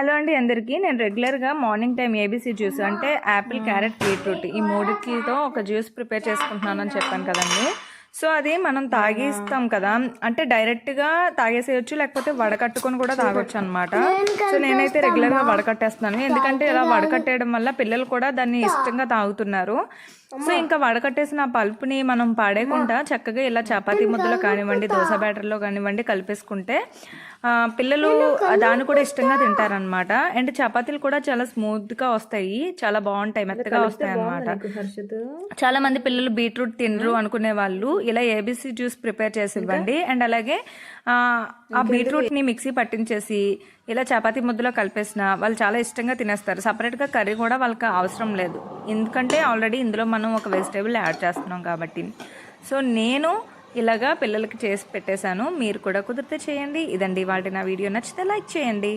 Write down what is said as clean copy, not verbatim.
Hello అండి అందరికీ. నేను రెగ్యులర్గా మార్నింగ్ టైం ఏబీసీ జ్యూస్ అంటే యాపిల్, క్యారెట్, బీట్రూట్ ఈ మూడిటితో ఒక జ్యూస్ ప్రిపేర్ చేసుకుంటున్నానని చెప్పాను కదండి. సో అది మనం తాగిస్తాం కదా, అంటే డైరెక్ట్గా తాగేసేయచ్చు, లేకపోతే వడకట్టుకొని కూడా తాగొచ్చు అనమాట. సో నేనైతే రెగ్యులర్గా వడకట్టేస్తున్నాను, ఎందుకంటే ఇలా వడకట్టేయడం వల్ల పిల్లలు కూడా దాన్ని ఇష్టంగా తాగుతున్నారు. సో ఇంకా వడకట్టేసిన ఆ పల్పుని మనం పాడేయకుండా చక్కగా ఇలా చపాతీ ముద్దలో కానివ్వండి, దోశ బ్యాటర్లో కానివ్వండి కలిపేసుకుంటే పిల్లలు దాన్ని కూడా ఇష్టంగా తింటారనమాట. అండ్ చపాతీలు కూడా చాలా స్మూత్గా వస్తాయి, చాలా బాగుంటాయి, మెత్తగా వస్తాయి అనమాట. చాలా మంది పిల్లలు బీట్రూట్ తినరు అనుకునే వాళ్ళు ఇలా ఏబీసీ జ్యూస్ ప్రిపేర్ చేసి ఇవ్వండి. అండ్ అలాగే ఆ బీట్రూట్ని మిక్సీ పట్టించేసి ఇలా చపాతీ ముద్దలో కలిపేసిన వాళ్ళు చాలా ఇష్టంగా తినేస్తారు. సపరేట్గా కర్రీ కూడా వాళ్ళకి అవసరం లేదు, ఎందుకంటే ఆల్రెడీ ఇందులో మనం ఒక వెజిటేబుల్ యాడ్ చేస్తున్నాం కాబట్టి. సో నేను ఇలాగా పిల్లలకి చేసి పెట్టేశాను, మీరు కూడా కుదిరితే చేయండి. ఇదండి వాళ్ళ నా వీడియో, నచ్చితే లైక్ చేయండి.